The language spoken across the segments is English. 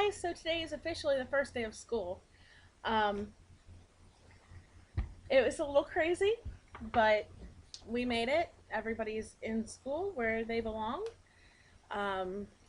guys, so today is officially the first day of school. Um, it was a little crazy, but we made it. Everybody's in school where they belong.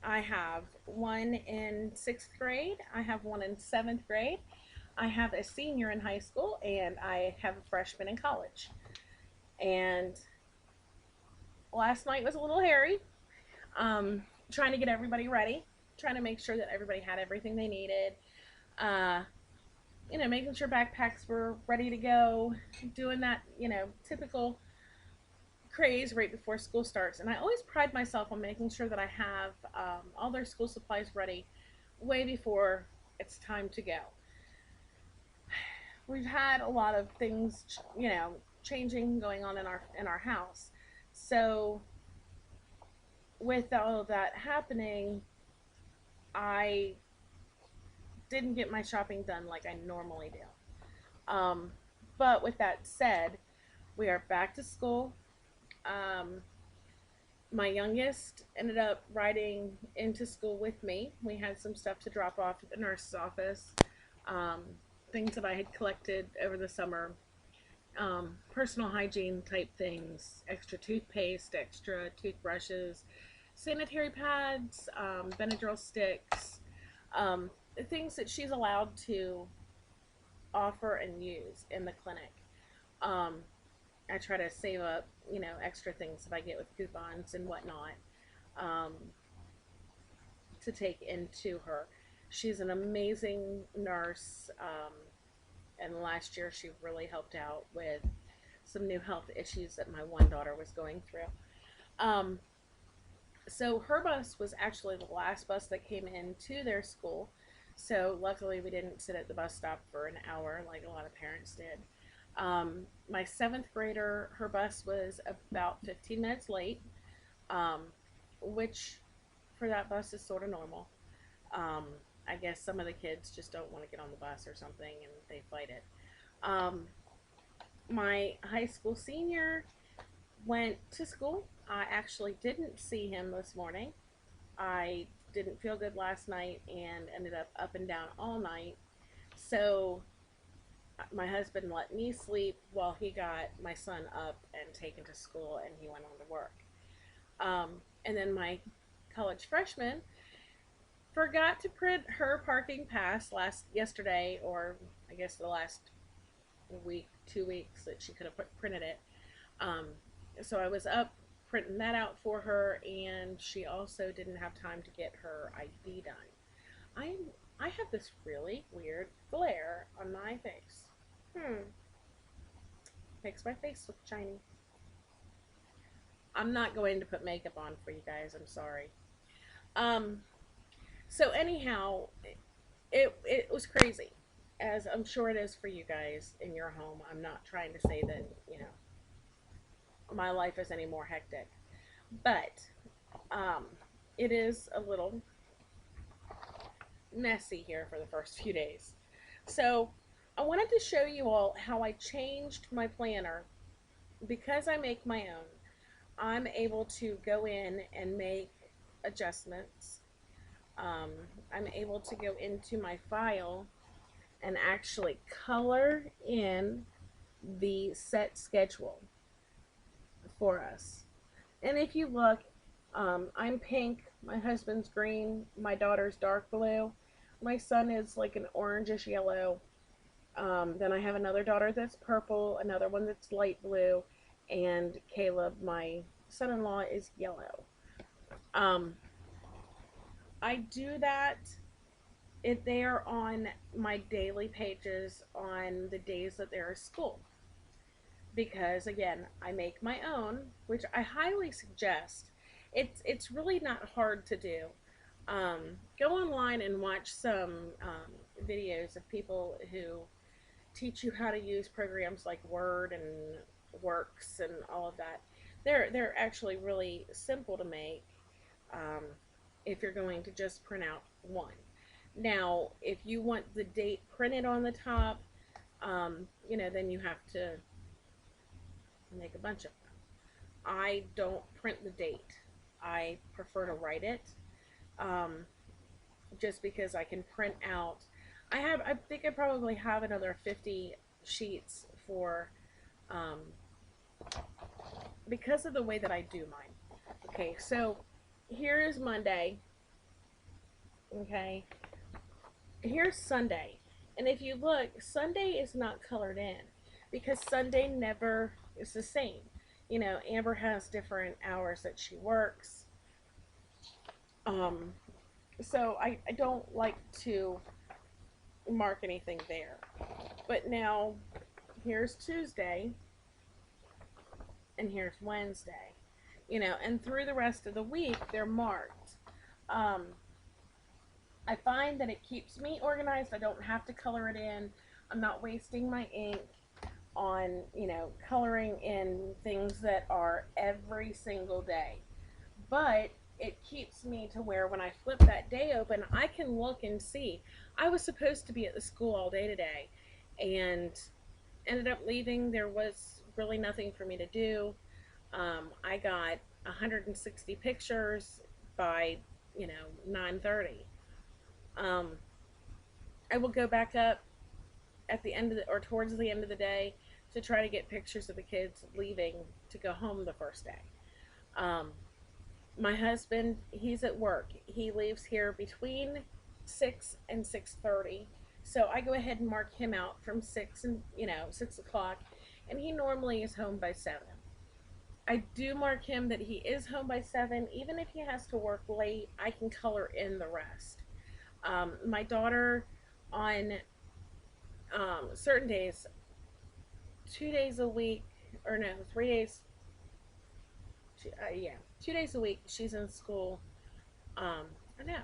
I have one in sixth grade, I have one in seventh grade, I have a senior in high school, and I have a freshman in college. And last night was a little hairy, um, trying to get everybody ready, trying to make sure that everybody had everything they needed. Uh, Making sure backpacks were ready to go, doing that, typical craze right before school starts. And I always pride myself on making sure that I have all their school supplies ready way before it's time to go. We've had a lot of things, changing going on in our house. So with all of that happening, I didn't get my shopping done like I normally do. But with that said, we are back to school. Um, my youngest ended up riding into school with me. We had some stuff to drop off at the nurse's office, um, things that I had collected over the summer, personal hygiene type things, extra toothpaste, extra toothbrushes, sanitary pads, Benadryl sticks, um, things that she's allowed to offer and use in the clinic. Um, I try to save up, extra things that I get with coupons and whatnot, um, to take into her. She's an amazing nurse, and last year she really helped out with some new health issues that my one daughter was going through. Um, so her bus was actually the last bus that came into their school. So luckily we didn't sit at the bus stop for an hour like a lot of parents did. My seventh grader, her bus was about 15 minutes late, um, which for that bus is sort of normal. Um, I guess some of the kids just don't want to get on the bus or something and they fight it. Um, my high school senior went to school. I actually didn't see him this morning. I didn't feel good last night and ended up and down all night. So my husband let me sleep while he got my son up and taken to school, and he went on to work. And then my college freshman forgot to print her parking pass yesterday, or I guess the last week, 2 weeks that she could have printed it. Um, so I was up printing that out for her, and she also didn't have time to get her ID done. I I have this really weird glare on my face. Makes my face look shiny. I'm not going to put makeup on for you guys. I'm sorry. Um. So anyhow, it was crazy, as I'm sure it is for you guys in your home. I'm not trying to say that my life is any more hectic, but um, it is a little messy here for the first few days. So I wanted to show you all how I changed my planner. Because I make my own, I'm able to go in and make adjustments. Um, I'm able to go into my file and actually color in the set schedule for us. And if you look, I'm pink, my husband's green, my daughter's dark blue, my son is like an orangish yellow. Then I have another daughter that's purple, another one that's light blue, and Caleb, my son-in-law, is yellow. Um, I do that if they are on my daily pages on the days that they're at school. Because again, I make my own, which I highly suggest. It's really not hard to do. Go online and watch some videos of people who teach you how to use programs like Word and Works and all of that. They're actually really simple to make, um, if you're going to just print out one. Now, if you want the date printed on the top, then you have to make a bunch of them. I don't print the date. I prefer to write it. Um, just because I can print out. I think I probably have another 50 sheets for, um, because of the way that I do mine. Okay, so here is Monday. Okay, here's Sunday. And if you look, Sunday is not colored in because Sunday never is the same. You know, Amber has different hours that she works. Um, so I don't like to mark anything there. But now here's Tuesday and here's Wednesday. You know, and through the rest of the week they're marked. Um, I find that it keeps me organized. I don't have to color it in. I'm not wasting my ink on, you know, coloring in things that are every single day. But it keeps me to where when I flip that day open, I can look and see. I was supposed to be at the school all day today and ended up leaving. There was really nothing for me to do. I got 160 pictures by, you know, 9:30. Um, I will go back up at the end of the, or towards the end of the day to try to get pictures of the kids leaving to go home the first day. Um, my husband, he's at work. He leaves here between 6 and 6:30. So I go ahead and mark him out from 6 and, you know, 6 o'clock, and he normally is home by 7. I do mark him that he is home by 7. Even if he has to work late, I can color in the rest. My daughter, on certain days, 2 days a week, or no, 3 days, yeah, 2 days a week, she's in school. No,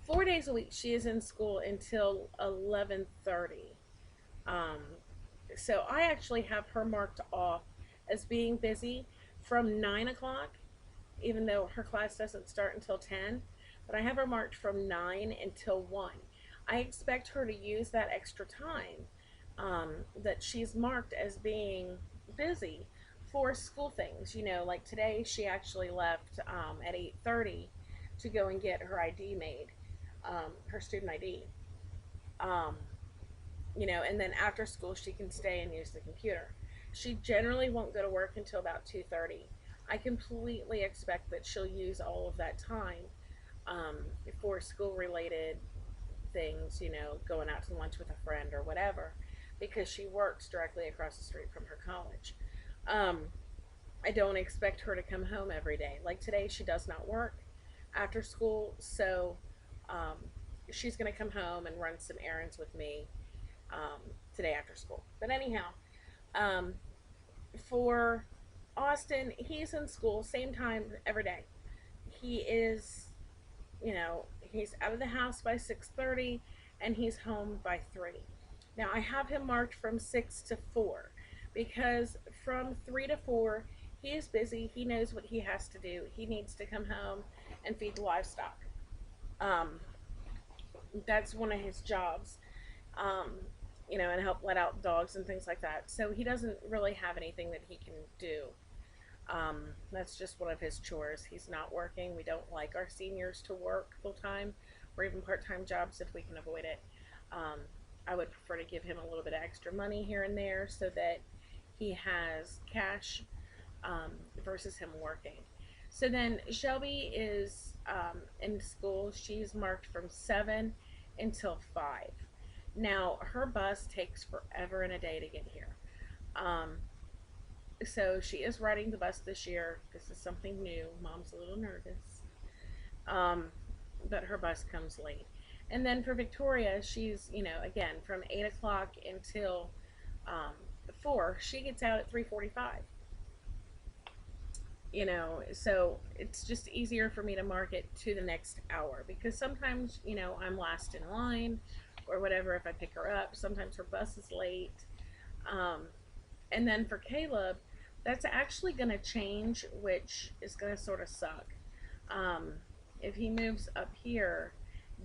4 days a week, she is in school until 11:30. Um, so I actually have her marked off as being busy from 9 o'clock, even though her class doesn't start until 10. But I have her marked from 9 until 1. I expect her to use that extra time, that she's marked as being busy for school things. You know, like today she actually left at 8:30 to go and get her ID made, her student ID. Um, you know, and then after school she can stay and use the computer. She generally won't go to work until about 2:30. I completely expect that she'll use all of that time, um, for school related things, you know, going out to lunch with a friend or whatever, because she works directly across the street from her college. Um, I don't expect her to come home every day. Like today, she does not work after school, so um, she's going to come home and run some errands with me, today after school. But anyhow, um, for Austin, he's in school same time every day. He is, you know, he's out of the house by 6:30 and he's home by 3. Now I have him marked from 6 to 4 because from 3 to 4 he is busy. He knows what he has to do. He needs to come home and feed the livestock. Um, that's one of his jobs. Um, you know, and help let out dogs and things like that. So he doesn't really have anything that he can do. That's just one of his chores. He's not working. We don't like our seniors to work full time or even part time jobs if we can avoid it. Um, I would prefer to give him a little bit of extra money here and there so that he has cash, versus him working. So then Shelby is, in school. She's marked from 7 until 5. Now her bus takes forever and a day to get here. Um, so she is riding the bus this year. This is something new. Mom's a little nervous. Um, but her bus comes late. And then for Victoria, she's, you know, again, from 8 o'clock until, um, 4. She gets out at 3:45. You know, so it's just easier for me to mark it to the next hour because sometimes, you know, I'm last in line or whatever if I pick her up. Sometimes her bus is late. Um, and then for Caleb, that's actually going to change, which is going to sort of suck. Um, if he moves up here,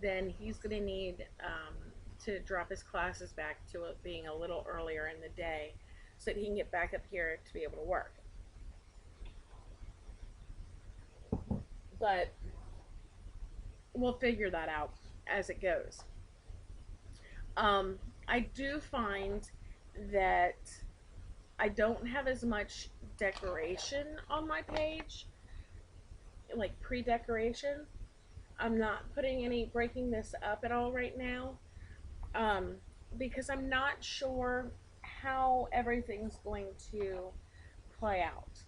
then he's going to need, to drop his classes back to it being a little earlier in the day so that he can get back up here to be able to work. But we'll figure that out. as it goes. Um, I do find that I don't have as much decoration on my page, like pre-decoration. I'm not putting any breaking this up at all right now, um, because I'm not sure how everything's going to play out.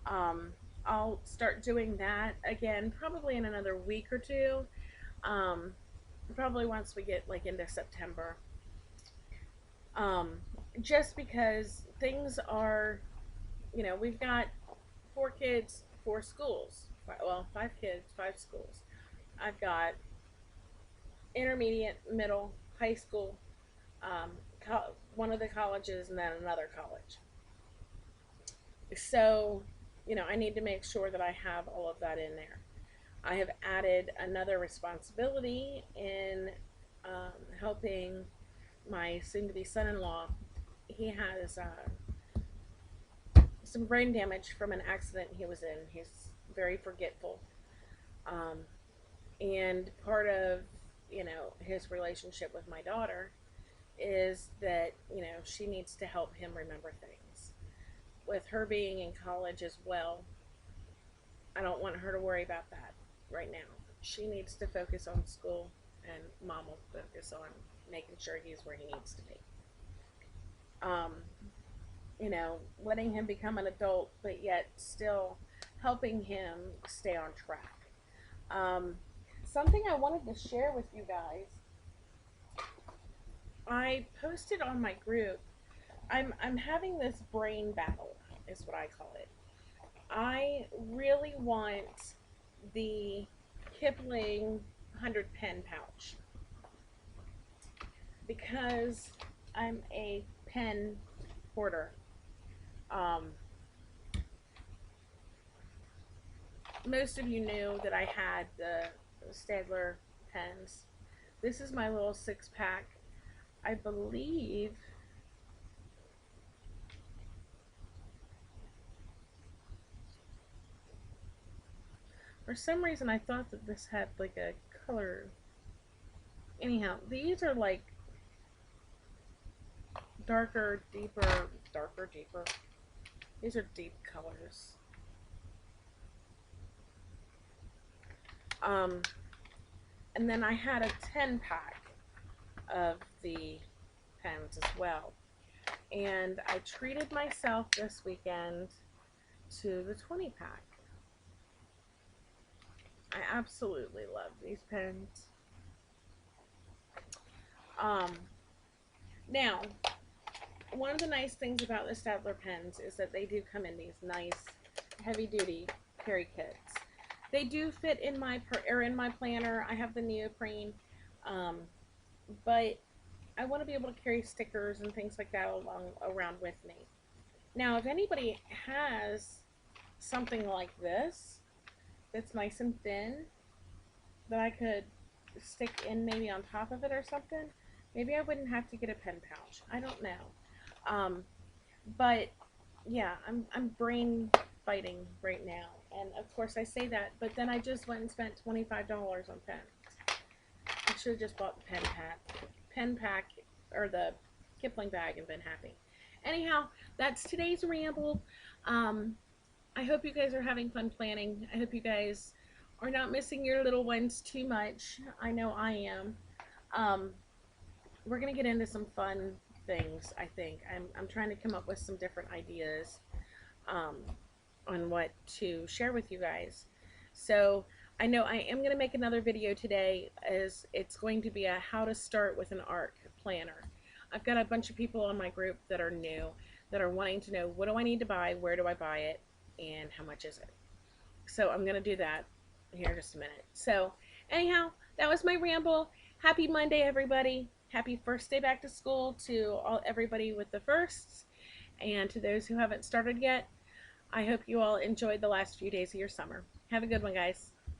Um, I'll start doing that again probably in another week or two. Um, Probably once we get like into September. Um, just because things are, we've got 4 kids, 4 schools. Well, 5 kids, 5 schools. I've got intermediate, middle, high school, one of the colleges, and then another college. So, I need to make sure that I have all of that in there. I have added another responsibility in helping my soon to be son in law. He has some brain damage from an accident he was in. He's very forgetful. Um, and part of, his relationship with my daughter is that, she needs to help him remember things. With her being in college as well, I don't want her to worry about that right now. She needs to focus on school, and mom will focus on making sure he's where he needs to be. Um, Letting him become an adult, but yet still helping him stay on track. Um, Something I wanted to share with you guys. I posted on my group. I'm having this brain battle, is what I call it. I really want the Kipling 100 pen pouch because I'm a pen hoarder. Um, Most of you knew that I had the Staedtler pens. This is my little 6-pack. I believe for some reason I thought that this had like a color. Anyhow, these are like darker, deeper, darker, deeper. These are deep colors. And then I had a 10-pack of the pens as well. And I treated myself this weekend to the 20-pack. I absolutely love these pens. Now, one of the nice things about the Staedtler pens is that they do come in these nice heavy-duty carry kits. They do fit in my planner. I have the neoprene, but I want to be able to carry stickers and things like that around with me. Now, if anybody has something like this that's nice and thin that I could stick in maybe on top of it or something, maybe I wouldn't have to get a pen pouch. I don't know. But yeah, I'm brain fighting right now. And of course I say that, but then I just went and spent $25 on pens. I should have just bought the pen pack, or the Kipling bag, and been happy. Anyhow, that's today's ramble. I hope you guys are having fun planning. I hope you guys are not missing your little ones too much. I know I am. We're gonna get into some fun things. I think I'm trying to come up with some different ideas on what to share with you guys. So I know I am going to make another video today, as it's going to be a how to start with an ARC planner. I've got a bunch of people on my group that are new, that are wanting to know, what do I need to buy, where do I buy it, and how much is it. So I'm going to do that here in just a minute. So anyhow, that was my ramble. Happy Monday, everybody. Happy first day back to school to everybody with the firsts, and to those who haven't started yet. I hope you all enjoyed the last few days of your summer. Have a good one, guys.